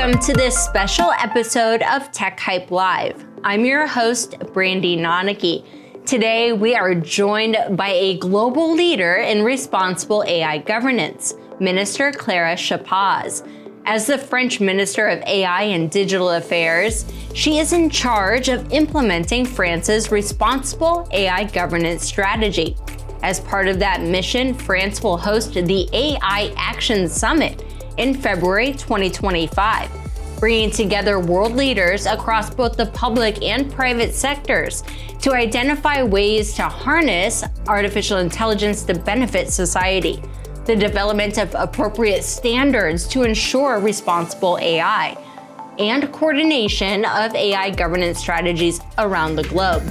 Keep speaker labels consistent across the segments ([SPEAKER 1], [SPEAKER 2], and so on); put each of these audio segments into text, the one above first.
[SPEAKER 1] Welcome to this special episode of TecHype Live. I'm your host, Brandie Nonnecke. Today, we are joined by a global leader in responsible AI governance, Minister Clara Chappaz. As the French Minister of AI and Digital Affairs, she is in charge of implementing France's responsible AI governance strategy. As part of that mission, France will host the AI Action Summit in February 2025, bringing together world leaders across both the public and private sectors to identify ways to harness artificial intelligence to benefit society, the development of appropriate standards to ensure responsible AI, and coordination of AI governance strategies around the globe.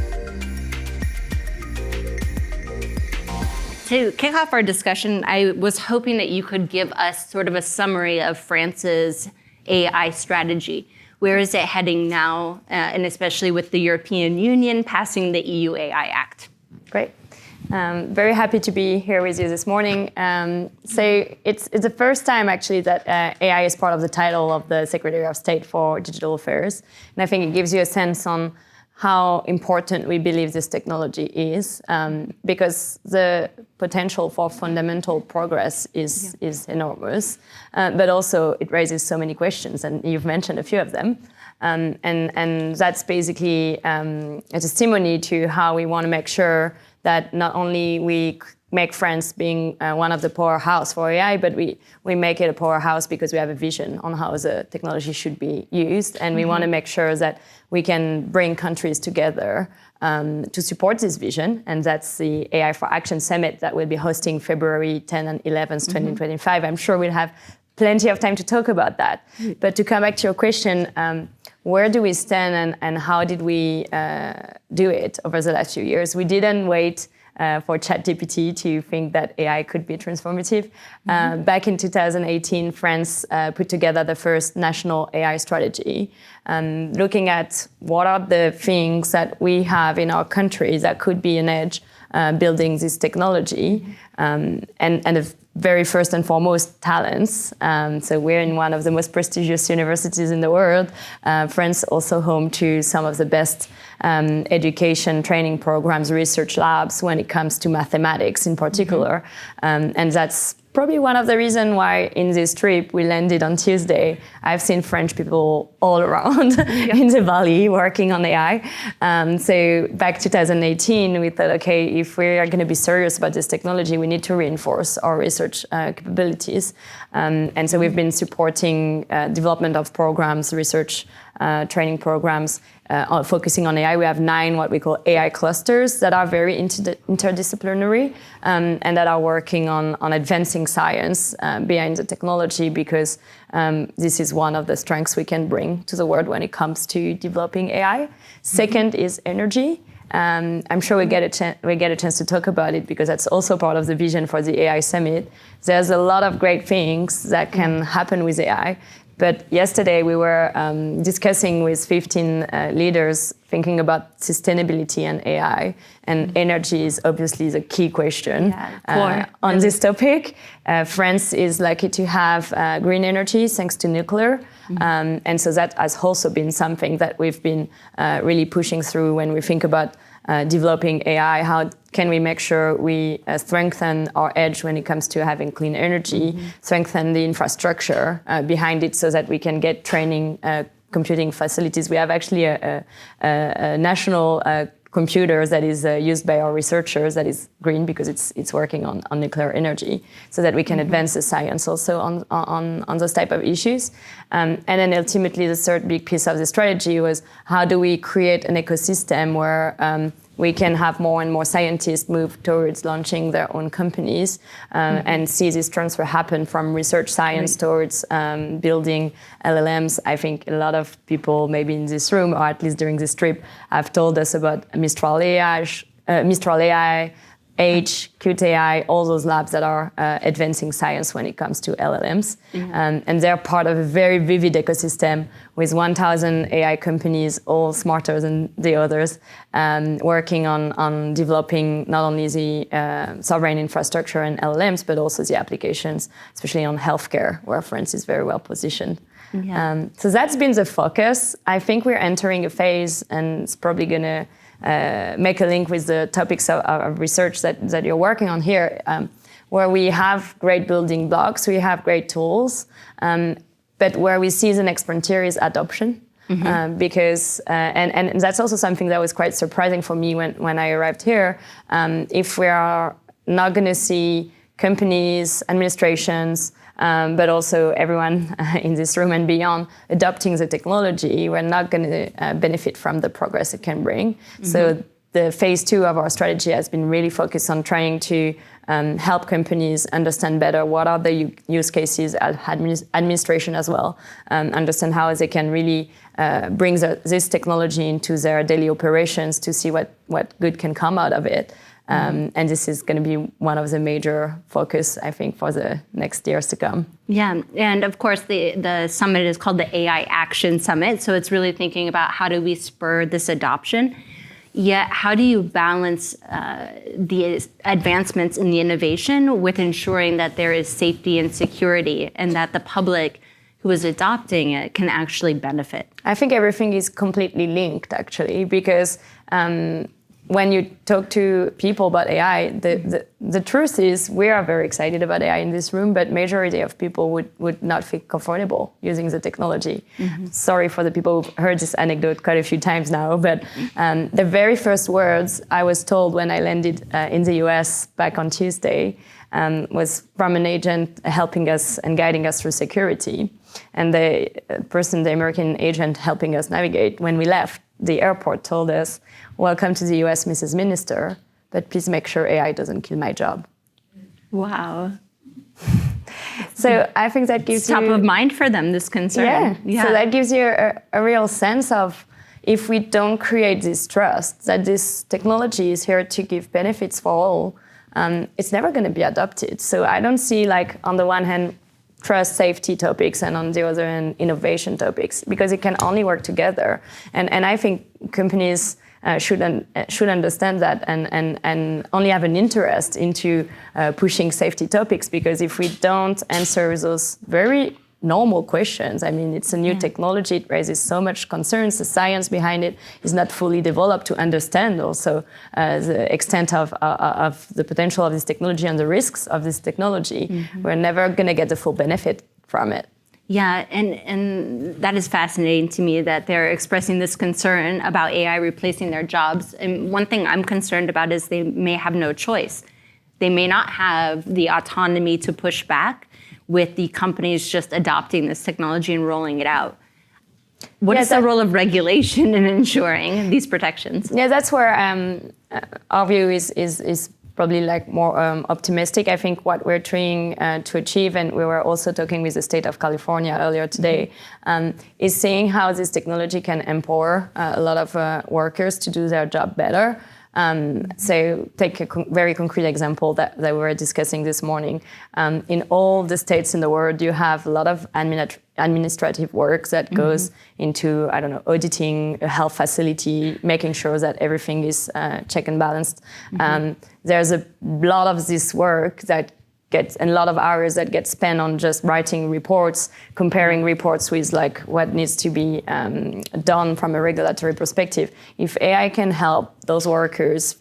[SPEAKER 1] To kick off our discussion, I was hoping that you could give us sort of a summary of France's AI strategy. Where is it heading now, and especially with the European Union passing the EU AI Act?
[SPEAKER 2] Great. Very happy to be here with you this morning. So it's the first time actually that AI is part of the title of the Secretary of State for Digital Affairs. And I think it gives you a sense on how important we believe this technology is, because the potential for fundamental progress is enormous, but also it raises so many questions, and you've mentioned a few of them. And that's basically a testimony to how we want to make sure that not only we make France being one of the powerhouse for AI, but we make it a powerhouse because we have a vision on how the technology should be used. And we want to make sure that we can bring countries together to support this vision. And that's the AI for Action Summit that we'll be hosting February 10 and 11th, 2025. I'm sure we'll have plenty of time to talk about that. But to come back to your question, where do we stand and how did we do it over the last few years? We didn't wait for ChatGPT to think that AI could be transformative. Back in 2018, France put together the first national AI strategy, looking at what are the things that we have in our country that could be an edge building this technology, and the very first and foremost, talents. So we're in one of the most prestigious universities in the world. France also home to some of the best education training programs, research labs when it comes to mathematics in particular. And that's probably one of the reasons why in this trip we landed on Tuesday. I've seen French people all around in the valley working on AI. So back 2018, we thought, okay, if we are going to be serious about this technology, we need to reinforce our research capabilities. And so we've been supporting development of programs, research training programs, focusing on AI. We have 9 what we call AI clusters that are very interdisciplinary and that are working on advancing science behind the technology, because this is one of the strengths we can bring to the world when it comes to developing AI. Second is energy. I'm sure we get a chance to talk about it because that's also part of the vision for the AI Summit. There's a lot of great things that can happen with AI. But yesterday we were discussing with 15 leaders thinking about sustainability and AI, and energy is obviously the key question on this topic. France is lucky to have green energy thanks to nuclear, and so that has also been something that we've been really pushing through when we think about developing AI. How can we make sure we strengthen our edge when it comes to having clean energy, strengthen the infrastructure behind it so that we can get training computing facilities. We have actually a national computer that is used by our researchers that is green because it's working on nuclear energy, so that we can advance the science also on those type of issues. And then ultimately the third big piece of the strategy was how do we create an ecosystem where we can have more and more scientists move towards launching their own companies and see this transfer happen from research science towards building LLMs. I think a lot of people maybe in this room, or at least during this trip, have told us about Mistral AI, H, Qt AI, all those labs that are advancing science when it comes to LLMs. And they're part of a very vivid ecosystem with 1,000 AI companies, all smarter than the others, working on developing not only the sovereign infrastructure and LLMs, but also the applications, especially on healthcare, where France is very well positioned. So that's been the focus. I think we're entering a phase, and it's probably going to make a link with the topics of research that you're working on here, where we have great building blocks, we have great tools, but where we see the next frontier is adoption. Because, and that's also something that was quite surprising for me when I arrived here. If we are not going to see companies, administrations, but also everyone in this room and beyond adopting the technology, we're not going to benefit from the progress it can bring. So the phase 2 of our strategy has been really focused on trying to help companies understand better what are the use cases, administration as well, understand how they can really bring this technology into their daily operations to see what good can come out of it. And this is going to be one of the major focus, I think, for the next years to come.
[SPEAKER 1] Yeah, and of course, the summit is called the AI Action Summit. So it's really thinking about how do we spur this adoption. Yet, how do you balance the advancements in the innovation with ensuring that there is safety and security and that the public who is adopting it can actually benefit?
[SPEAKER 2] I think everything is completely linked, actually, because when you talk to people about AI, the truth is we are very excited about AI in this room, but majority of people would not feel comfortable using the technology. Sorry for the people who've heard this anecdote quite a few times now, but the very first words I was told when I landed in the US back on Tuesday was from an agent helping us and guiding us through security. And the American agent helping us navigate, when we left the airport, told us, "Welcome to the US, Mrs. Minister, but please make sure AI doesn't kill my job."
[SPEAKER 1] Wow.
[SPEAKER 2] So I think that gives you...
[SPEAKER 1] Top of mind for them, this concern.
[SPEAKER 2] Yeah. So that gives you a real sense of, if we don't create this trust, that this technology is here to give benefits for all, it's never going to be adopted. So I don't see, like, on the one hand, trust safety topics, and on the other hand, innovation topics, because it can only work together. And I think companies should understand that and only have an interest into pushing safety topics, because if we don't answer those very normal questions, I mean, it's a new technology, it raises so much concerns, the science behind it is not fully developed to understand also the extent of the potential of this technology and the risks of this technology. We're never going to get the full benefit from it.
[SPEAKER 1] Yeah, and that is fascinating to me that they're expressing this concern about AI replacing their jobs. And one thing I'm concerned about is they may have no choice. They may not have the autonomy to push back with the companies just adopting this technology and rolling it out. What is the role of regulation in ensuring these protections?
[SPEAKER 2] Yeah, that's where our view is probably like more optimistic. I think what we're trying to achieve, and we were also talking with the state of California earlier today, is seeing how this technology can empower a lot of workers to do their job better. So take a very concrete example that we were discussing this morning. In all the states in the world, you have a lot of administrative work that goes into, I don't know, auditing a health facility, making sure that everything is check and balanced. There's a lot of this work that gets, and a lot of hours that get spent on just writing reports, comparing reports with like what needs to be done from a regulatory perspective. If AI can help those workers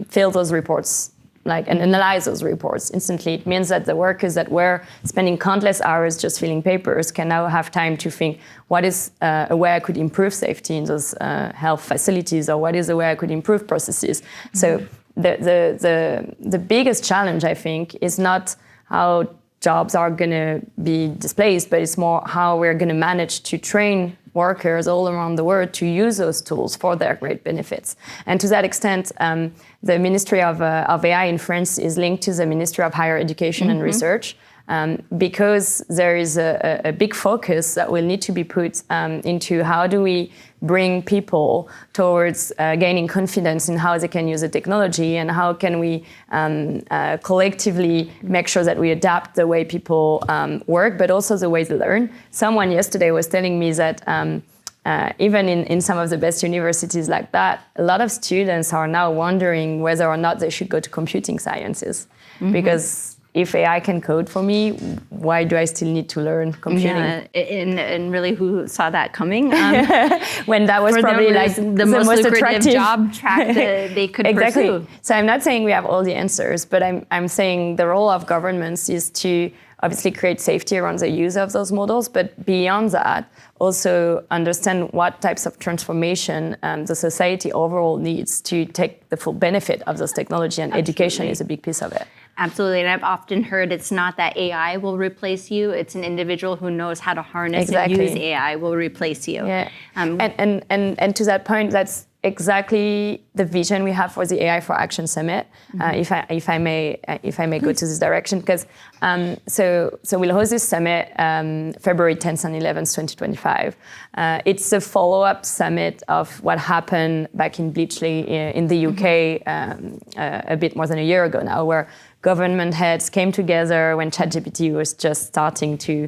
[SPEAKER 2] fill those reports, like, and analyze those reports instantly, it means that the workers that were spending countless hours just filling papers can now have time to think, what is a way I could improve safety in those health facilities, or what is a way I could improve processes. So the biggest challenge, I think, is not how jobs are going to be displaced, but it's more how we're going to manage to train workers all around the world to use those tools for their great benefits. And to that extent, the Ministry of AI in France is linked to the Ministry of Higher Education and Research. because there is a big focus that will need to be put into how do we bring people towards gaining confidence in how they can use the technology, and how can we collectively make sure that we adapt the way people work, but also the way they learn. Someone yesterday was telling me that even in some of the best universities like that, a lot of students are now wondering whether or not they should go to computing sciences. Because if AI can code for me, why do I still need to learn computing?
[SPEAKER 1] Yeah, and really, who saw that coming?
[SPEAKER 2] When that was probably like
[SPEAKER 1] the most lucrative
[SPEAKER 2] attractive
[SPEAKER 1] job track that they could
[SPEAKER 2] exactly.
[SPEAKER 1] pursue.
[SPEAKER 2] So I'm not saying we have all the answers, but I'm saying the role of governments is to obviously create safety around the use of those models, but beyond that, also understand what types of transformation the society overall needs to take the full benefit of those technology, and education is a big piece of it.
[SPEAKER 1] Absolutely, and I've often heard it's not that AI will replace you, it's an individual who knows how to harness and use AI will replace you.
[SPEAKER 2] Yeah. And to that point, that's exactly the vision we have for the AI for Action Summit. If I may go to this direction, because so we'll host this summit February 10th and 11th, 2025. It's a follow-up summit of what happened back in Bleachley in the UK a bit more than a year ago now, where government heads came together when ChatGPT was just starting to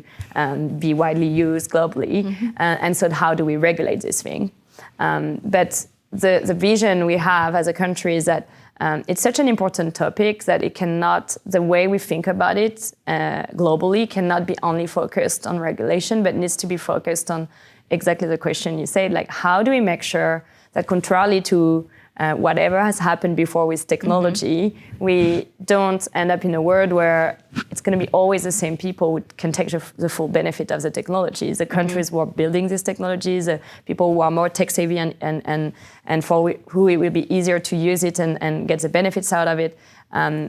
[SPEAKER 2] be widely used globally, and said, how do we regulate this thing? But the vision we have as a country is that it's such an important topic that it cannot, the way we think about it globally cannot be only focused on regulation, but needs to be focused on exactly the question you said, like how do we make sure that contrarily to whatever has happened before with technology, we don't end up in a world where it's going to be always the same people who can take the full benefit of the technologies. The countries who are building these technologies, the people who are more tech savvy and for who it will be easier to use it and get the benefits out of it.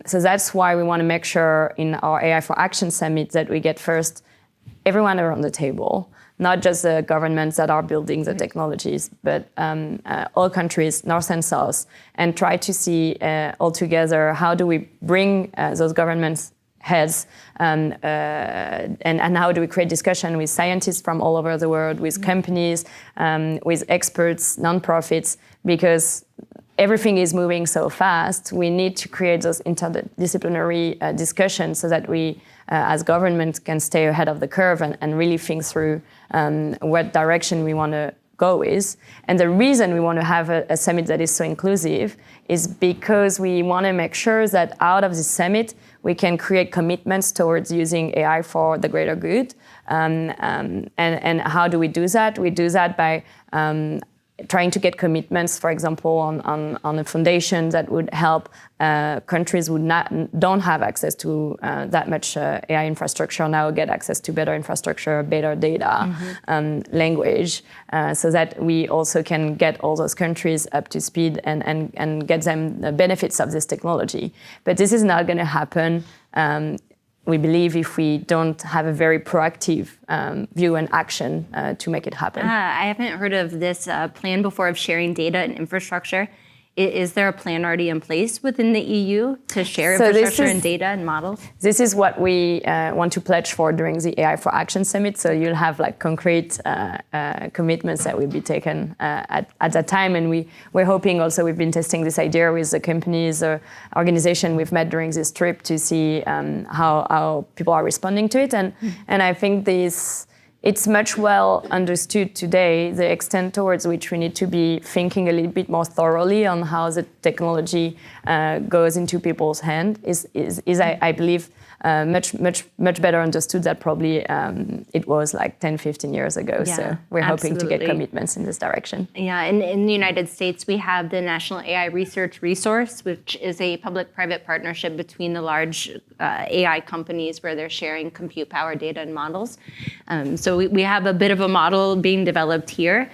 [SPEAKER 2] So that's why we want to make sure in our AI for Action Summit that we get first everyone around the table, not just the governments that are building the technologies, but all countries, north and south, and try to see all together how do we bring those governments heads and how do we create discussion with scientists from all over the world, with companies, with experts, nonprofits, because everything is moving so fast. We need to create those interdisciplinary discussions so that we, as government, can stay ahead of the curve and really think through what direction we want to go with. And the reason we want to have a summit that is so inclusive is because we want to make sure that out of this summit, we can create commitments towards using AI for the greater good. And how do we do that? We do that by trying to get commitments, for example, on a foundation that would help countries who don't have access to that much AI infrastructure now get access to better infrastructure, better data, language, so that we also can get all those countries up to speed and get them the benefits of this technology. But this is not going to happen, we believe, if we don't have a very proactive view and action to make it happen.
[SPEAKER 1] I haven't heard of this plan before of sharing data and infrastructure. Is there a plan already in place within the EU to share infrastructure and data and models?
[SPEAKER 2] This is what we want to pledge for during the AI for Action Summit. So you'll have like concrete commitments that will be taken at that time. And we're hoping also, we've been testing this idea with the companies or organization we've met during this trip to see how people are responding to it. And I think it's much well understood today, the extent towards which we need to be thinking a little bit more thoroughly on how the technology goes into people's hands is I believe, much better understood than probably it was like 10, 15 years ago. Yeah, so we're hoping to get commitments in this direction.
[SPEAKER 1] Yeah, in the United States, we have the National AI Research Resource, which is a public-private partnership between the large AI companies where they're sharing compute power, data, and models. So we have a bit of a model being developed here.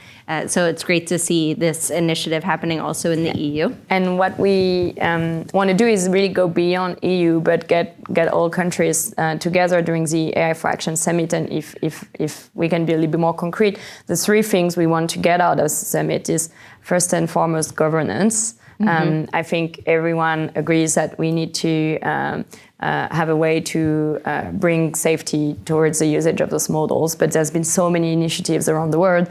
[SPEAKER 1] So it's great to see this initiative happening also in the EU.
[SPEAKER 2] And what we want to do is really go beyond EU, but get all countries together during the AI for Action Summit. And if we can be a little bit more concrete, the three things we want to get out of the summit is first and foremost governance. I think everyone agrees that we need to have a way to bring safety towards the usage of those models. But there's been so many initiatives around the world.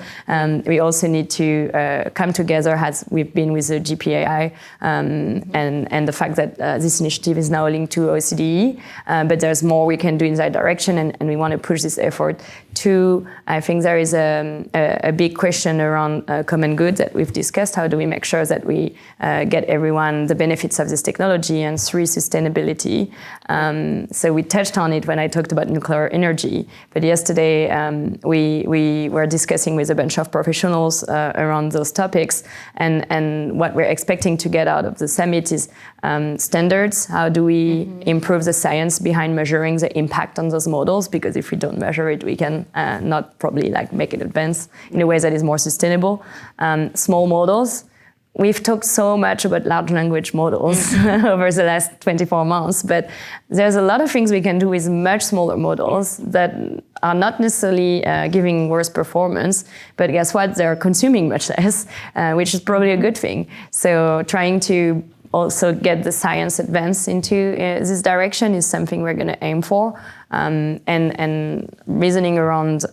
[SPEAKER 2] We also need to come together, as we've been with the GPAI, and the fact that this initiative is now linked to OCDE. But there's more we can do in that direction, and we want to push this effort. Two, I think there is a big question around common good that we've discussed. How do we make sure that we get everyone the benefits of this technology? And three, sustainability. So we touched on it when I talked about nuclear energy. But yesterday we were discussing with a bunch of professionals around those topics. And what we're expecting to get out of the summit is standards. How do we improve the science behind measuring the impact on those models? Because if we don't measure it, we can not probably make it advance in a way that is more sustainable. Small models. We've talked so much about large language models over the last 24 months, but there's a lot of things we can do with much smaller models that are not necessarily giving worse performance, but guess what? They're consuming much less, which is probably a good thing. So trying to also get the science advance into this direction is something we're going to aim for. And reasoning around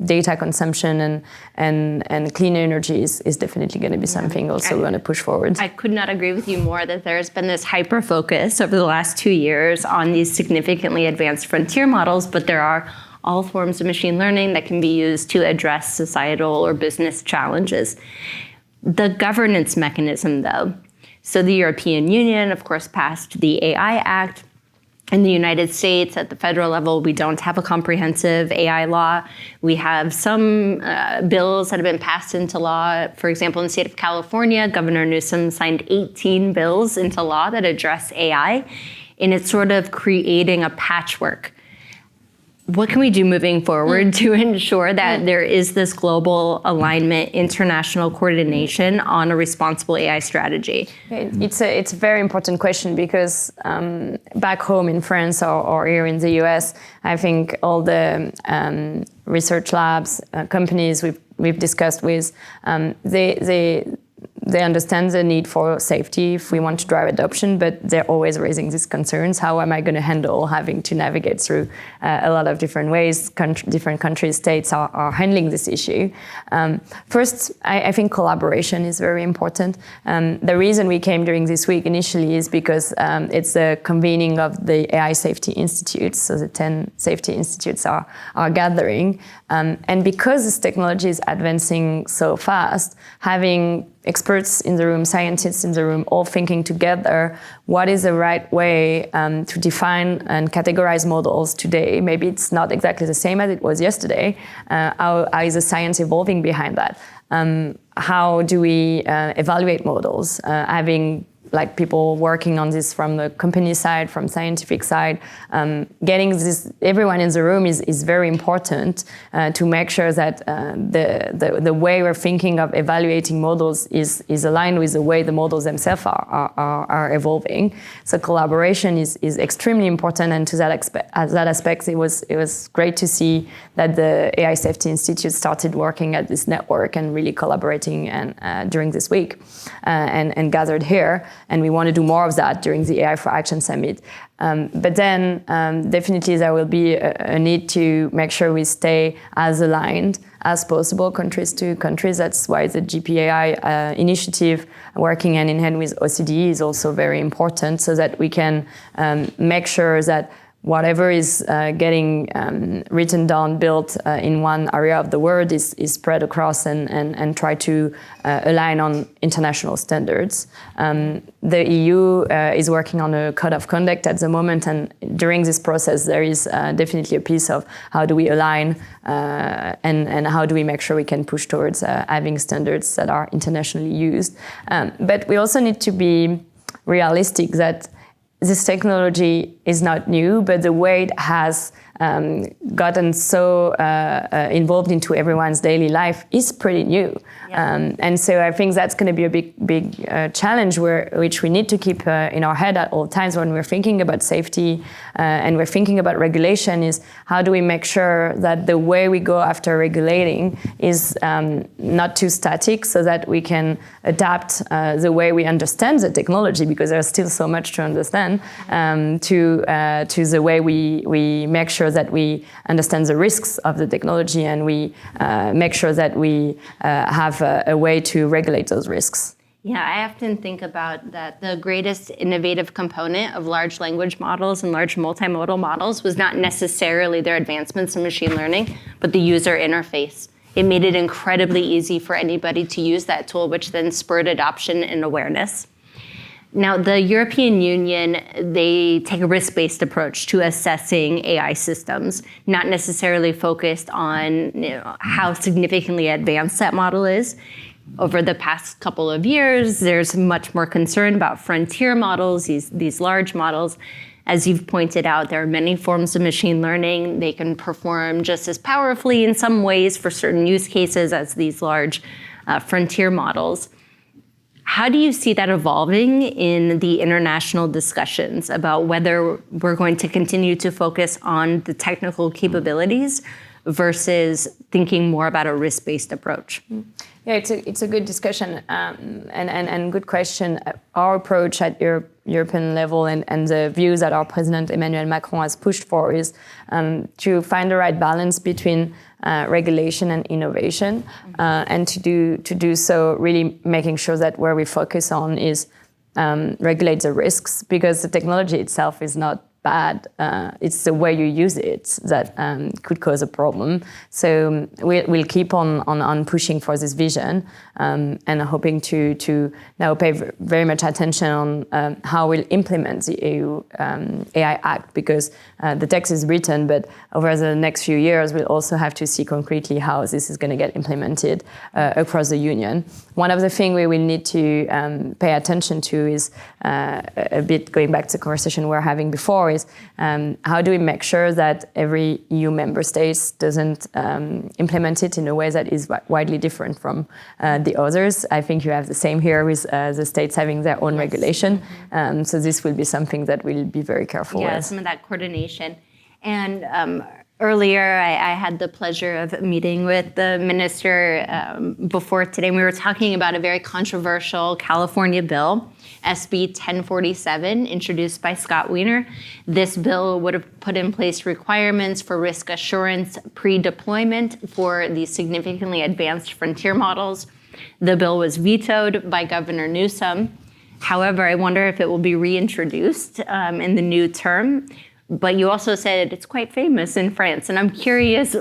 [SPEAKER 2] data consumption and clean energy is definitely going to be something also we want to push forward.
[SPEAKER 1] I could not agree with you more that there's been this hyper focus over the last 2 years on these significantly advanced frontier models, but there are all forms of machine learning that can be used to address societal or business challenges. The governance mechanism, though. So the European Union, of course, passed the AI Act. In the United States, at the federal level, we don't have a comprehensive AI law. We have some bills that have been passed into law. For example, in the state of California, Governor Newsom signed 18 bills into law that address AI, and it's sort of creating a patchwork. What can we do moving forward to ensure that there is this global alignment, international coordination on a responsible AI strategy?
[SPEAKER 2] It's a very important question because back home in France or here in the US, I think all the research labs, companies we've discussed with, they understand the need for safety if we want to drive adoption, but they're always raising these concerns. How am I going to handle having to navigate through a lot of different ways? Different countries, states are handling this issue. First, I think collaboration is very important. The reason we came during this week initially is because it's the convening of the AI Safety Institutes. So the 10 safety institutes are gathering. And because this technology is advancing so fast, having experts in the room, scientists in the room, all thinking together, what is the right way to define and categorize models today? Maybe it's not exactly the same as it was yesterday. How is the science evolving behind that? How do we evaluate models? Having people working on this from the company side, from scientific side, getting this everyone in the room is very important to make sure that the way we're thinking of evaluating models is aligned with the way the models themselves are evolving. So collaboration is extremely important, and to that aspect, it was great to see that the AI Safety Institute started working at this network and really collaborating during this week and gathered here. And we want to do more of that during the AI for Action Summit. But then definitely there will be a need to make sure we stay as aligned as possible, countries to countries. That's why the GPAI initiative, working hand in hand with OCDE, is also very important, so that we can make sure that whatever is getting written down, built in one area of the world is spread across and try to align on international standards. The EU is working on a code of conduct at the moment, and during this process there is definitely a piece of how do we align and how do we make sure we can push towards having standards that are internationally used. But we also need to be realistic that this technology is not new, but the way it has gotten so involved into everyone's daily life is pretty new. Yeah. And so I think that's going to be a big challenge which we need to keep in our head at all times when we're thinking about safety and we're thinking about regulation, is how do we make sure that the way we go after regulating is not too static, so that we can adapt the way we understand the technology, because there's still so much to understand, to to the way we make sure that we understand the risks of the technology, and we make sure that we have a way to regulate those risks.
[SPEAKER 1] Yeah, I often think about that the greatest innovative component of large language models and large multimodal models was not necessarily their advancements in machine learning, but the user interface. It made it incredibly easy for anybody to use that tool, which then spurred adoption and awareness. Now, the European Union, they take a risk-based approach to assessing AI systems, not necessarily focused on how significantly advanced that model is. Over the past couple of years, there's much more concern about frontier models, these large models. As you've pointed out, there are many forms of machine learning. They can perform just as powerfully in some ways for certain use cases as these large frontier models. How do you see that evolving in the international discussions about whether we're going to continue to focus on the technical capabilities versus thinking more about a risk-based approach?
[SPEAKER 2] Yeah, it's a good discussion and good question. Our approach at European level and the views that our President Emmanuel Macron has pushed for is to find the right balance between regulation and innovation, and to do so really making sure that where we focus on is regulate the risks, because the technology itself is not bad. It's the way you use it that could cause a problem. So we'll keep on pushing for this vision, and hoping to now pay very much attention on how we'll implement the EU AI Act, because the text is written, but over the next few years, we'll also have to see concretely how this is going to get implemented across the Union. One of the things we will need to pay attention to is a bit going back to the conversation we were having before, is how do we make sure that every EU member state doesn't implement it in a way that is widely different from the others. I think you have the same here with the states having their own regulation. So this will be something that we'll be very careful with.
[SPEAKER 1] Yeah, some of that coordination. And earlier, I had the pleasure of meeting with the minister before today. We were talking about a very controversial California bill, SB 1047, introduced by Scott Wiener. This bill would have put in place requirements for risk assurance pre-deployment for these significantly advanced frontier models. The bill was vetoed by Governor Newsom. However, I wonder if it will be reintroduced in the new term. But you also said it's quite famous in France. And I'm curious,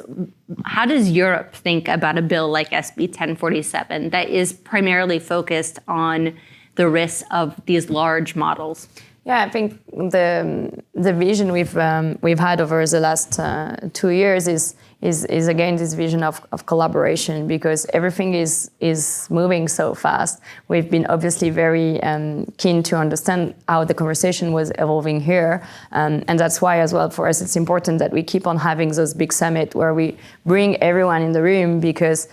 [SPEAKER 1] how does Europe think about a bill like SB 1047 that is primarily focused on the risks of these large models?
[SPEAKER 2] Yeah, I think the vision we've had over the last 2 years is again this vision of collaboration, because everything is moving so fast. We've been obviously very keen to understand how the conversation was evolving here, and that's why as well for us it's important that we keep on having those big summits where we bring everyone in the room, because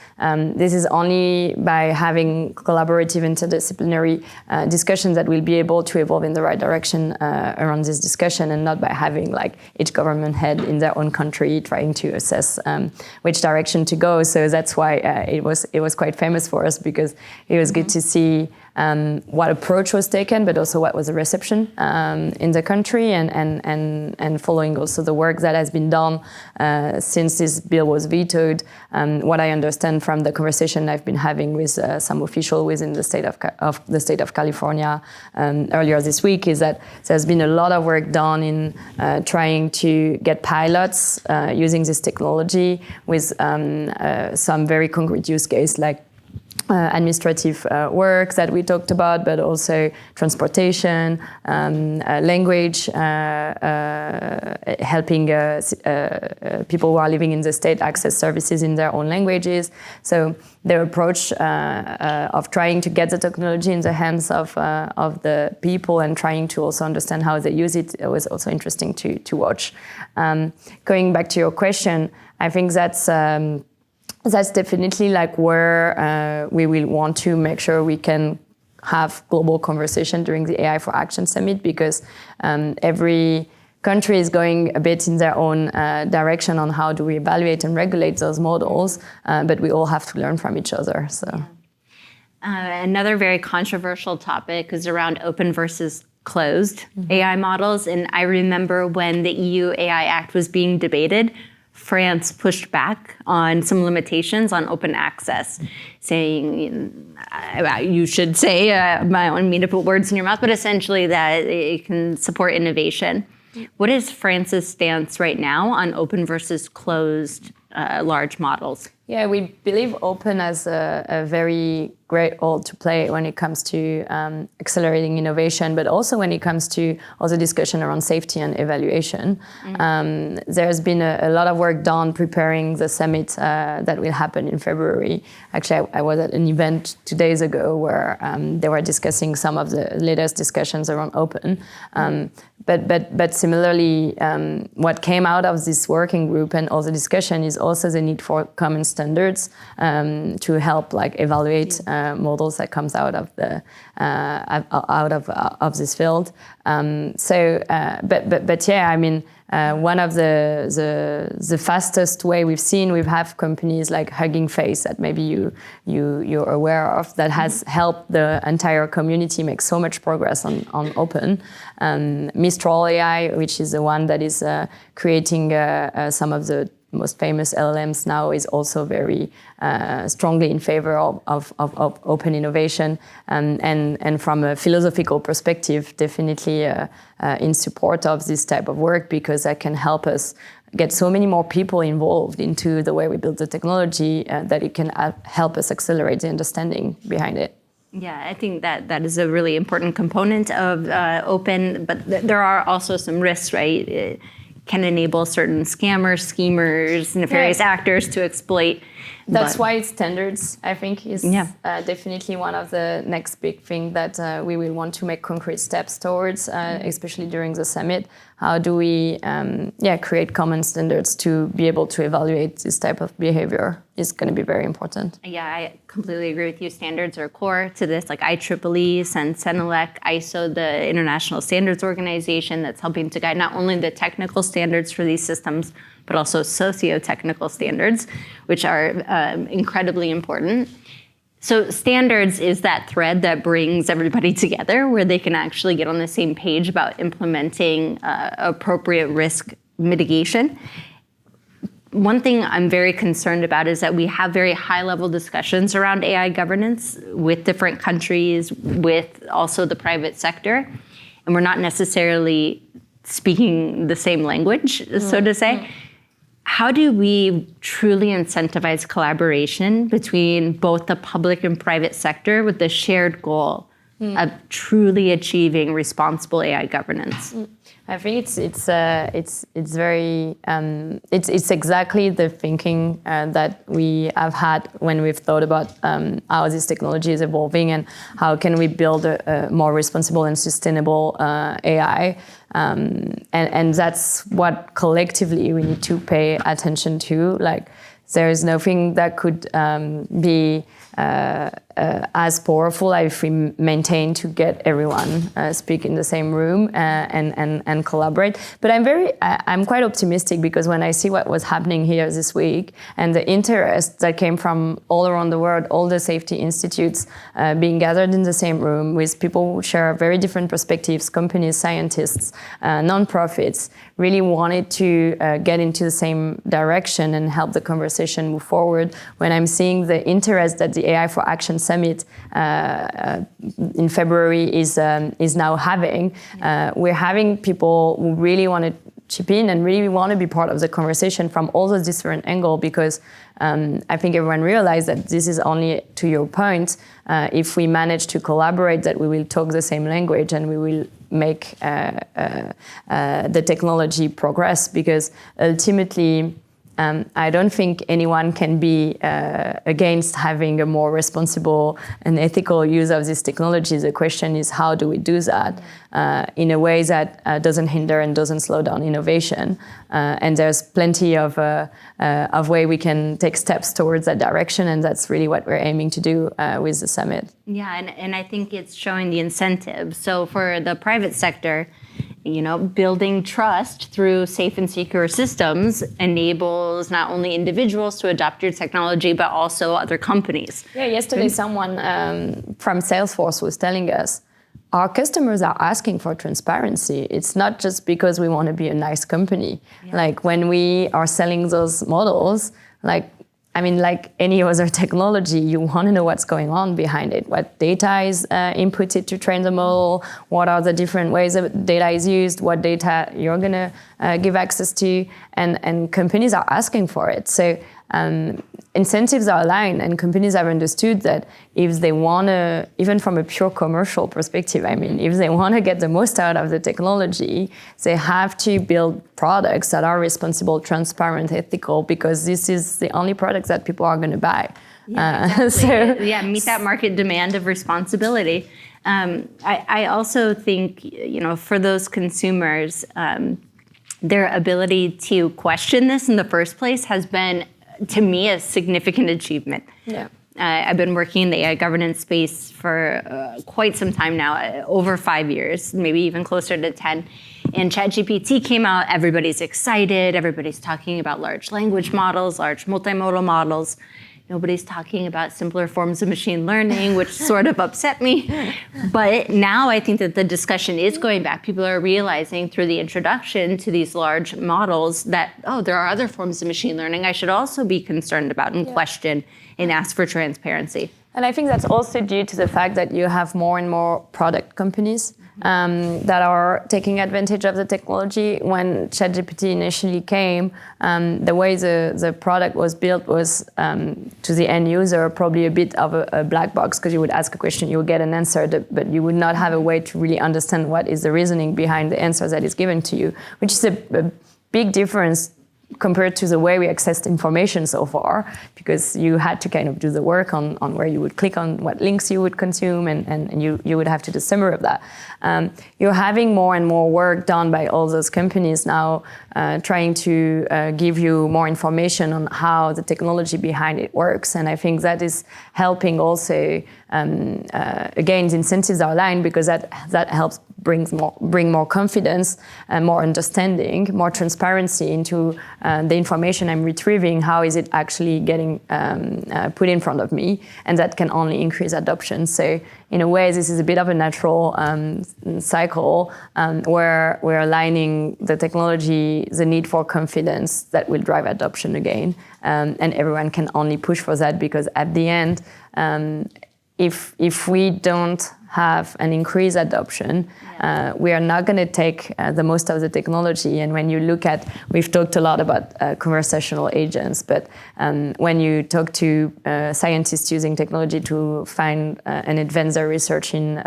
[SPEAKER 2] this is only by having collaborative interdisciplinary discussions that we'll be able to evolve in the right direction around this discussion, and not by having like each government head in their own country trying to assess which direction to go. So that's why it was quite famous for us, because it was good to see what approach was taken, but also what was the reception in the country, and following also the work that has been done since this bill was vetoed. What I understand from the conversation I've been having with some official within the state of California earlier this week is that there's been a lot of work done in trying to get pilots using this technology with some very concrete use case like administrative work that we talked about, but also transportation, language, helping people who are living in the state access services in their own languages. So their approach of trying to get the technology in the hands of the people and trying to also understand how they use it was also interesting to watch. Going back to your question, I think that's definitely like where we will want to make sure we can have global conversation during the AI for Action Summit, because every country is going a bit in their own direction on how do we evaluate and regulate those models, but we all have to learn from each other. So.
[SPEAKER 1] Another very controversial topic is around open versus closed AI models. And I remember when the EU AI Act was being debated, France pushed back on some limitations on open access, saying, you should say, I don't mean to put words in your mouth, but essentially that it can support innovation. What is France's stance right now on open versus closed large models?
[SPEAKER 2] Yeah, we believe open has a very great role to play when it comes to accelerating innovation, but also when it comes to also discussion around safety and evaluation. There's been a lot of work done preparing the summit that will happen in February. Actually, I was at an event 2 days ago where they were discussing some of the latest discussions around open. But similarly, what came out of this working group and all the discussion is also the need for common standards to help evaluate models that comes out of the of this field. But yeah, I mean, one of the fastest way we've have companies like Hugging Face that maybe you're aware of that has helped the entire community make so much progress on open. Mistral AI, which is the one that is creating some of the most famous LLMs now, is also very strongly in favor of open innovation, and from a philosophical perspective, definitely in support of this type of work, because that can help us get so many more people involved into the way we build the technology that it can help us accelerate the understanding behind it.
[SPEAKER 1] Yeah, I think that is a really important component of open, but there are also some risks, right? It can enable certain scammers, schemers, nefarious actors to exploit.
[SPEAKER 2] That's why standards, I think, is definitely one of the next big thing that we will want to make concrete steps towards, especially during the summit. How do we create common standards to be able to evaluate this type of behavior is going to be very important.
[SPEAKER 1] Yeah, I completely agree with you. Standards are core to this, like IEEE, Senelec, ISO, the International Standards Organization that's helping to guide not only the technical standards for these systems, but also socio-technical standards, which are incredibly important. So standards is that thread that brings everybody together where they can actually get on the same page about implementing appropriate risk mitigation. One thing I'm very concerned about is that we have very high-level discussions around AI governance with different countries, with also the private sector, and we're not necessarily speaking the same language, so to say. How do we truly incentivize collaboration between both the public and private sector with the shared goal of truly achieving responsible AI governance?
[SPEAKER 2] I think it's very it's exactly the thinking that we have had when we've thought about how this technology is evolving and how can we build a more responsible and sustainable AI. And that's what collectively we need to pay attention to. Like, there is nothing that could be as powerful if we maintain to get everyone speak in the same room and collaborate. But I'm quite optimistic, because when I see what was happening here this week and the interest that came from all around the world, all the safety institutes being gathered in the same room with people who share very different perspectives, companies, scientists, nonprofits, really wanted to get into the same direction and help the conversation move forward. When I'm seeing the interest that the AI for Action Summit in February is now having, we're having people who really want to chip in and really want to be part of the conversation from all the different angles, because I think everyone realized that this is only, to your point, if we manage to collaborate, that we will talk the same language and we will make the technology progress, because ultimately I don't think anyone can be against having a more responsible and ethical use of this technology. The question is, how do we do that in a way that doesn't hinder and doesn't slow down innovation? And there's plenty of way we can take steps towards that direction, and that's really what we're aiming to do with the summit.
[SPEAKER 1] Yeah, and I think it's showing the incentive. So for the private sector, building trust through safe and secure systems enables not only individuals to adopt your technology, but also other companies.
[SPEAKER 2] Yeah, yesterday someone from Salesforce was telling us, our customers are asking for transparency. It's not just because we want to be a nice company. Yeah. Like when we are selling those models, like any other technology, you want to know what's going on behind it. What data is inputted to train the model? What are the different ways that data is used? What data you're going to give access to? And companies are asking for it. So incentives are aligned, and companies have understood that if they want to, even from a pure commercial perspective, if they want to get the most out of the technology, they have to build products that are responsible, transparent, ethical, because this is the only products that people are going to buy.
[SPEAKER 1] Yeah, exactly. Meet that market demand of responsibility. I also think, for those consumers, their ability to question this in the first place has been, to me, a significant achievement.
[SPEAKER 2] Yeah.
[SPEAKER 1] I've been working in the AI governance space for quite some time now, over 5 years, maybe even closer to 10. And ChatGPT came out, everybody's excited, everybody's talking about large language models, large multimodal models. Nobody's talking about simpler forms of machine learning, which sort of upset me. But now I think that the discussion is going back. People are realizing through the introduction to these large models that, there are other forms of machine learning I should also be concerned about and question and ask for transparency.
[SPEAKER 2] And I think that's also due to the fact that you have more and more product companies that are taking advantage of the technology. When ChatGPT initially came, the way the product was built was to the end user probably a bit of a black box, because you would ask a question, you would get an answer, but you would not have a way to really understand what is the reasoning behind the answer that is given to you, which is a big difference compared to the way we accessed information so far, because you had to kind of do the work on where you would click on what links you would consume, and you would have to do the summary of that. You're having more and more work done by all those companies now, trying to give you more information on how the technology behind it works. And I think that is helping also, again, the incentives are aligned, because that helps bring more confidence and more understanding, more transparency into the information I'm retrieving. How is it actually getting put in front of me? And that can only increase adoption. So in a way, this is a bit of a natural cycle where we're aligning the technology, the need for confidence that will drive adoption again. And everyone can only push for that, because at the end, if we don't have an increased adoption, we are not going to take the most of the technology. And when you look at, we've talked a lot about conversational agents, but when you talk to scientists using technology to find and advance their research in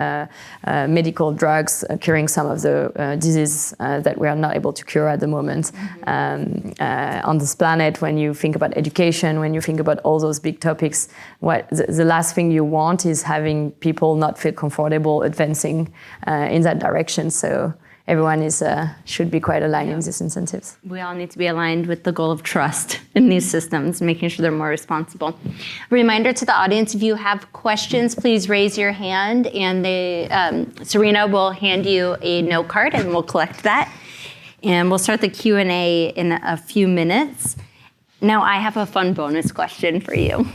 [SPEAKER 2] medical drugs, curing some of the diseases that we are not able to cure at the moment on this planet, when you think about education, when you think about all those big topics, the last thing you want is having people not feel comfortable advancing in that direction. So everyone should be quite aligned in these incentives.
[SPEAKER 1] We all need to be aligned with the goal of trust in these systems, making sure they're more responsible. A reminder to the audience, if you have questions, please raise your hand, and Serena will hand you a note card, and we'll collect that. And we'll start the Q&A in a few minutes. Now, I have a fun bonus question for you.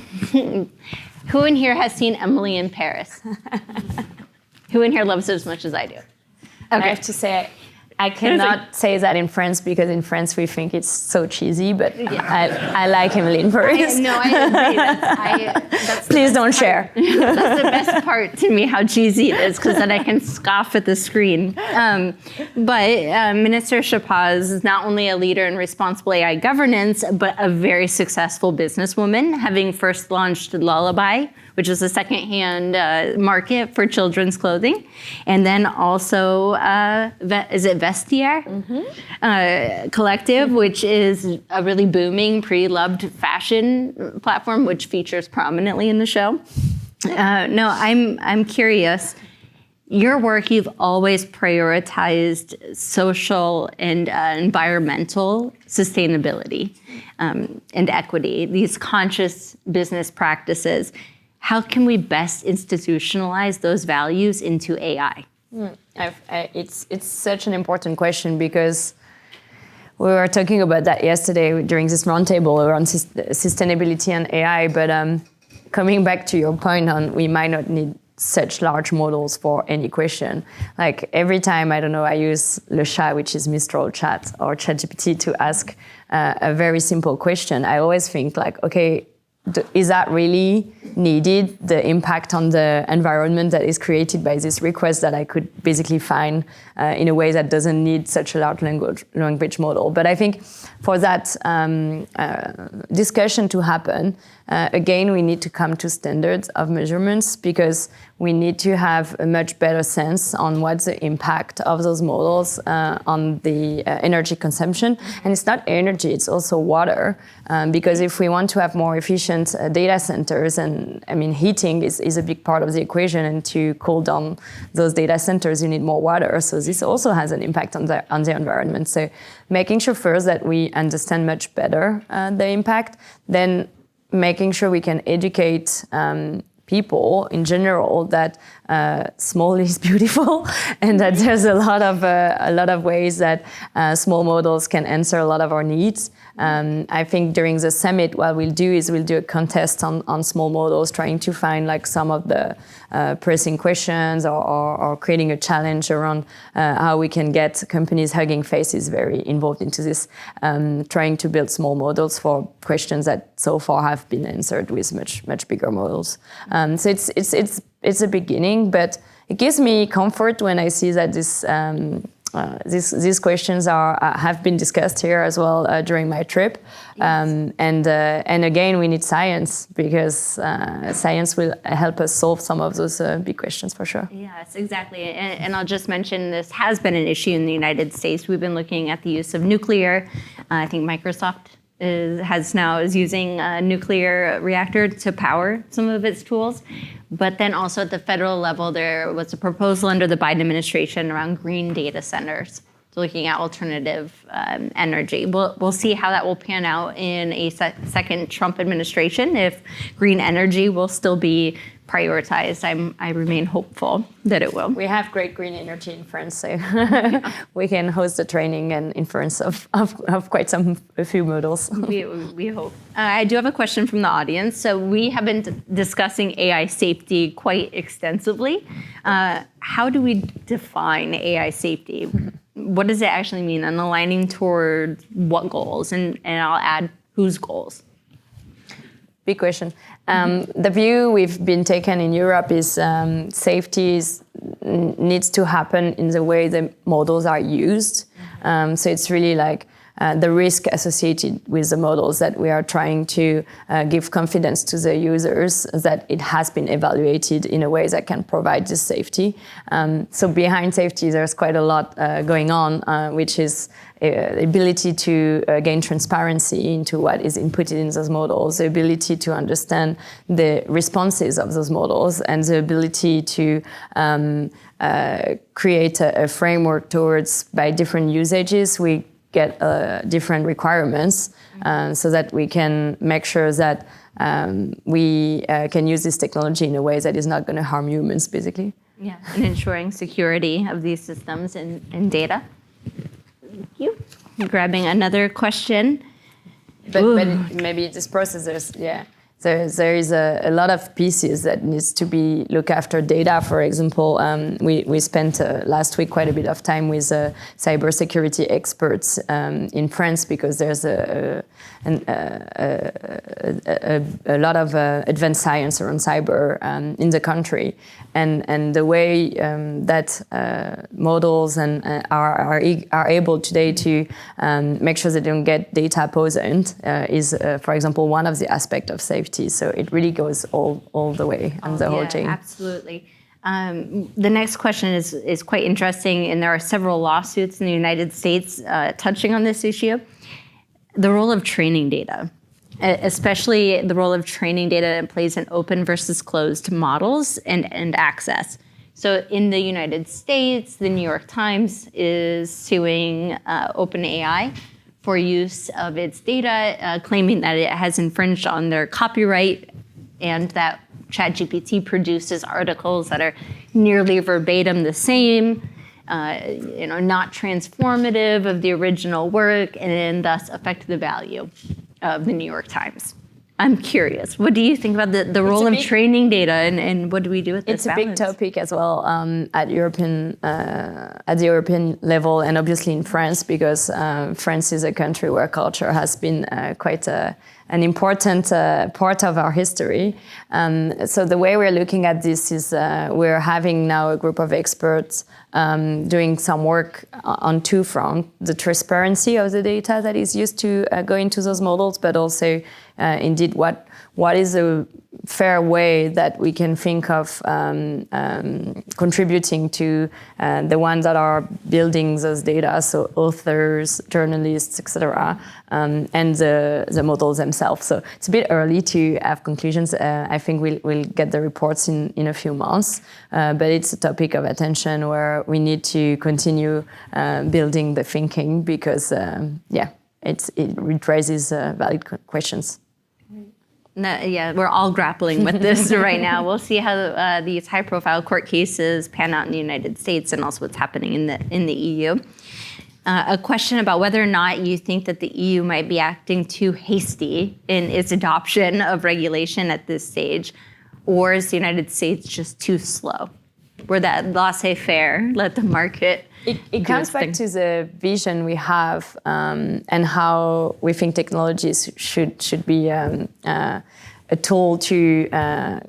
[SPEAKER 1] Who in here has seen Emily in Paris? Who in here loves it as much as I do? Okay.
[SPEAKER 2] I have to say, I cannot say that in France, because in France we think it's so cheesy, but I like Emily in Paris.
[SPEAKER 1] I agree.
[SPEAKER 2] Please don't share.
[SPEAKER 1] That's the best part to me, how cheesy it is, because then I can scoff at the screen. But Minister Chappaz is not only a leader in responsible AI governance, but a very successful businesswoman, having first launched Lullaby, which is a secondhand market for children's clothing. And then also, is it Vestiaire? Collective, which is a really booming, pre-loved fashion platform, which features prominently in the show. No, I'm curious. Your work, you've always prioritized social and environmental sustainability and equity, these conscious business practices. How can we best institutionalize those values into AI?
[SPEAKER 2] It's such an important question, because we were talking about that yesterday during this roundtable around sustainability and AI. But coming back to your point on we might not need such large models for any question. Like every time, I don't know, I use Le Chat, which is Mistral Chat or ChatGPT to ask a very simple question, I always think like, okay, is that really needed, the impact on the environment that is created by this request that I could basically find in a way that doesn't need such a large language model? But I think for that discussion to happen, again, we need to come to standards of measurements, because we need to have a much better sense on what's the impact of those models on the energy consumption. And it's not energy, it's also water, because if we want to have more efficient data centers, and I mean, heating is a big part of the equation, and to cool down those data centers, you need more water. So this also has an impact on the environment. So making sure first that we understand much better the impact, then making sure we can educate people in general that small is beautiful, and that there's a lot of ways that small models can answer a lot of our needs. I think during the summit, what we'll do is we'll do a contest on small models, trying to find like some of the pressing questions, or creating a challenge around how we can get companies. Hugging Face is very involved into this, trying to build small models for questions that so far have been answered with much bigger models. So it's a beginning, but it gives me comfort when I see that these questions have been discussed here as well during my trip. And again, we need science, because science will help us solve some of those big questions for sure.
[SPEAKER 1] Yes, exactly. And I'll just mention, this has been an issue in the United States. We've been looking at the use of nuclear. I think Microsoft is using a nuclear reactor to power some of its tools. But then also at the federal level, there was a proposal under the Biden administration around green data centers, so looking at alternative energy. We'll see how that will pan out in a second Trump administration, if green energy will still be prioritized. I remain hopeful that it will.
[SPEAKER 2] We have great green energy in France, so we can host the training and inference of quite a few models.
[SPEAKER 1] We hope. I do have a question from the audience. So we have been discussing AI safety quite extensively. How do we define AI safety? What does it actually mean, and aligning toward what goals? And I'll add, whose goals?
[SPEAKER 2] Big question. The view we've been taken in Europe is safety needs to happen in the way the models are used. So it's really like the risk associated with the models that we are trying to give confidence to the users that it has been evaluated in a way that can provide this safety. So behind safety, there's quite a lot going on, which is the ability to gain transparency into what is inputted in those models, the ability to understand the responses of those models, and the ability to create a framework towards, by different usages, we get different requirements, so that we can make sure that we can use this technology in a way that is not going to harm humans, basically.
[SPEAKER 1] Yeah, and ensuring security of these systems and data. Thank you. Grabbing another question.
[SPEAKER 2] But maybe this process, there is a lot of pieces that needs to be looked after. Data, for example, we spent last week quite a bit of time with cybersecurity experts in France, because there's a lot of advanced science around cyber in the country, and the way that models are able today to make sure they don't get data poisoned is, for example, one of the aspects of safety. So it really goes all the way on the whole chain.
[SPEAKER 1] Absolutely. The next question is quite interesting, and there are several lawsuits in the United States touching on this issue. The role of training data, especially the role of training data that plays in open versus closed models and access. So in the United States, the New York Times is suing OpenAI for use of its data, claiming that it has infringed on their copyright, and that ChatGPT produces articles that are nearly verbatim the same, not transformative of the original work, and thus affect the value of the New York Times. I'm curious. What do you think about the role of training data, and what do we do with this
[SPEAKER 2] It's a
[SPEAKER 1] balance?
[SPEAKER 2] big topic as well at the European level, and obviously in France, because France is a country where culture has been quite an important part of our history. So the way we're looking at this is we're having now a group of experts doing some work on two fronts: the transparency of the data that is used to go into those models, but also indeed what is a fair way that we can think of contributing to the ones that are building those data, so authors, journalists, etc., and the models themselves. So it's a bit early to have conclusions. I think we'll get the reports in a few months, but it's a topic of attention where we need to continue building the thinking, because it raises valid questions.
[SPEAKER 1] No, yeah, we're all grappling with this right now. We'll see how these high-profile court cases pan out in the United States, and also what's happening in the EU. A question about whether or not you think that the EU might be acting too hasty in its adoption of regulation at this stage, or is the United States just too slow? We're that laissez-faire, let the market.
[SPEAKER 2] It comes back to the vision we have and how we think technologies should be a tool to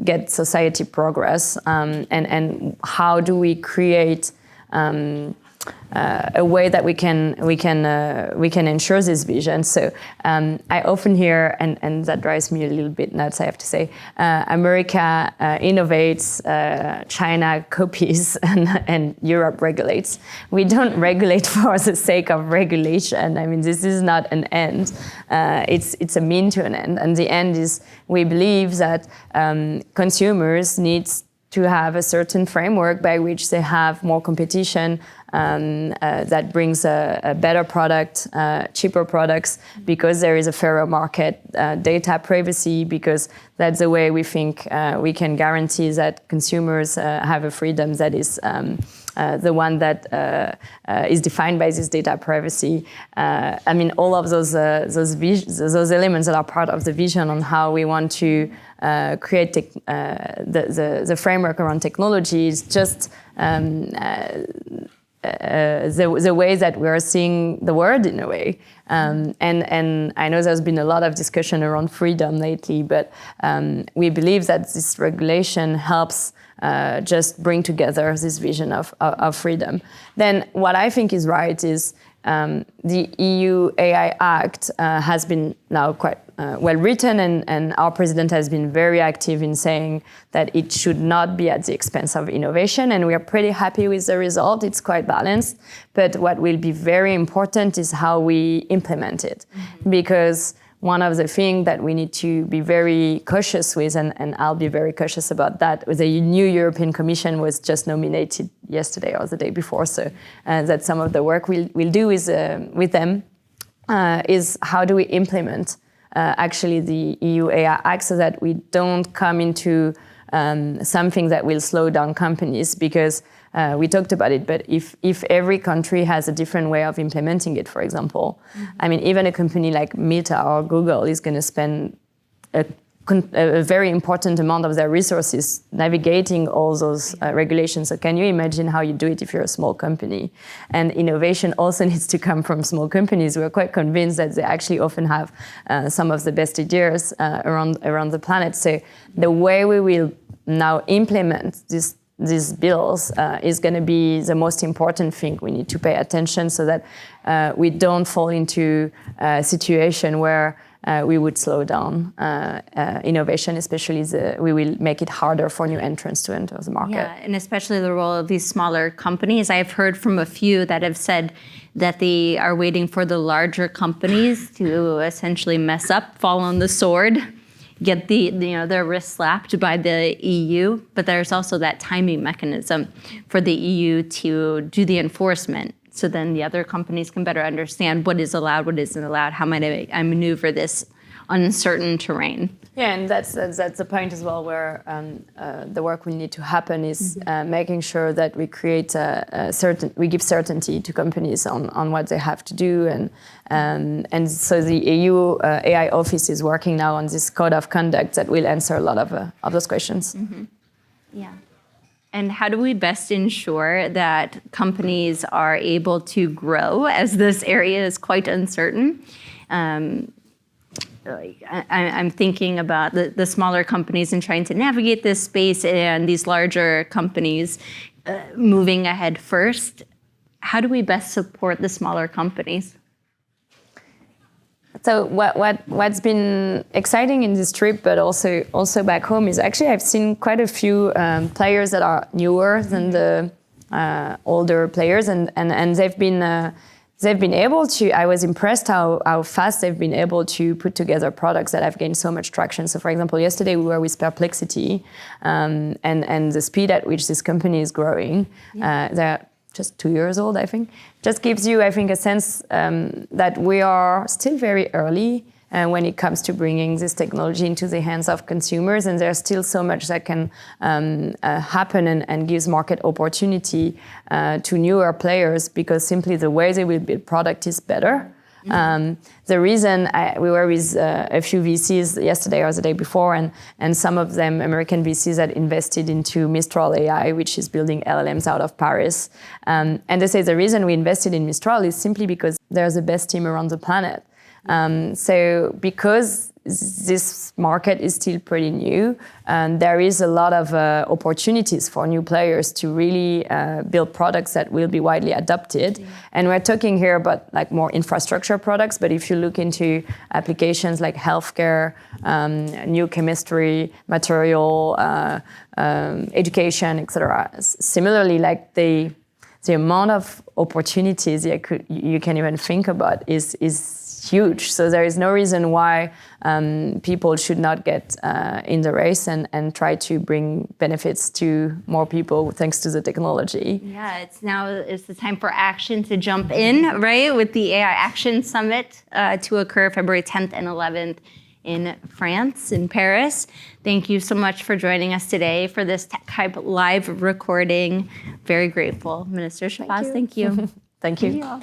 [SPEAKER 2] get society progress, and how do we create a way that we can ensure this vision. So I often hear, and that drives me a little bit nuts, I have to say, America innovates, China copies, and Europe regulates. We don't regulate for the sake of regulation. I mean, this is not an end. It's a mean to an end. And the end is, we believe that consumers need to have a certain framework by which they have more competition that brings a better product, cheaper products, because there is a fairer market, data privacy, because that's the way we think we can guarantee that consumers have a freedom that is the one that is defined by this data privacy. I mean, all of those elements that are part of the vision on how we want to create the framework around technology is just the way that we are seeing the world in a way. And I know there's been a lot of discussion around freedom lately, but we believe that this regulation helps just bring together this vision of freedom. Then what I think is right is the EU AI Act has been now quite well written, and our president has been very active in saying that it should not be at the expense of innovation, and we are pretty happy with the result. It's quite balanced, but what will be very important is how we implement it, because one of the things that we need to be very cautious with, and I'll be very cautious about that, the new European Commission was just nominated yesterday or the day before, so that's some of the work we'll do with them, is how do we implement actually the EU AI Act so that we don't come into something that will slow down companies, because we talked about it, but if every country has a different way of implementing it, for example, I mean, even a company like Meta or Google is going to spend a very important amount of their resources navigating all those regulations. So can you imagine how you do it if you're a small company? And innovation also needs to come from small companies. We're quite convinced that they actually often have some of the best ideas around the planet. So the way we will now implement these bills is going to be the most important thing. We need to pay attention so that we don't fall into a situation where we would slow down innovation, especially we will make it harder for new entrants to enter the market.
[SPEAKER 1] Yeah, and especially the role of these smaller companies. I've heard from a few that have said that they are waiting for the larger companies to essentially mess up, fall on the sword, get their wrist slapped by the EU. But there's also that timing mechanism for the EU to do the enforcement. So then the other companies can better understand what is allowed, what isn't allowed, how might I maneuver this uncertain terrain.
[SPEAKER 2] Yeah, and that's the point as well, where the work will need to happen is making sure that we create we give certainty to companies on what they have to do, and so the EU AI office is working now on this code of conduct that will answer a lot of those questions.
[SPEAKER 1] Yeah. And how do we best ensure that companies are able to grow as this area is quite uncertain? I'm thinking about the smaller companies and trying to navigate this space, and these larger companies moving ahead first. How do we best support the smaller companies?
[SPEAKER 2] So what's been exciting in this trip, but also back home, is actually I've seen quite a few players that are newer than the older players, and they've been able to. I was impressed how fast they've been able to put together products that have gained so much traction. So, for example, yesterday we were with Perplexity, and the speed at which this company is growing. They're just 2 years old, I think. Just gives you, I think, a sense that we are still very early when it comes to bringing this technology into the hands of consumers, and there's still so much that can happen and gives market opportunity to newer players, because simply the way they will build product is better. The reason we were with a few VCs yesterday or the day before, and some of them American VCs that invested into Mistral AI, which is building LLMs out of Paris. And they say the reason we invested in Mistral is simply because they're the best team around the planet. So because this market is still pretty new, there is a lot of opportunities for new players to really build products that will be widely adopted. And we're talking here about like more infrastructure products, but if you look into applications like healthcare, new chemistry, material, education, etc. Similarly, like the amount of opportunities you can even think about is huge. So there is no reason why people should not get in the race and try to bring benefits to more people thanks to the technology.
[SPEAKER 1] Yeah, it's the time for action to jump in, right? With the AI Action Summit to occur February 10th and 11th in France, in Paris. Thank you so much for joining us today for this TecHype live recording. Very grateful. Minister Chappaz, thank you.
[SPEAKER 2] Thank you.
[SPEAKER 1] Thank you all.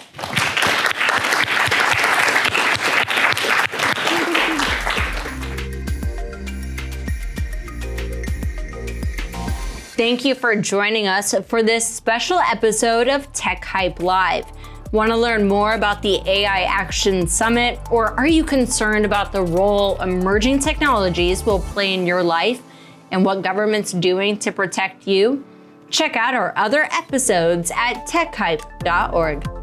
[SPEAKER 1] Thank you for joining us for this special episode of TecHype Live. Want to learn more about the AI Action Summit, or are you concerned about the role emerging technologies will play in your life and what government's doing to protect you? Check out our other episodes at techhype.org.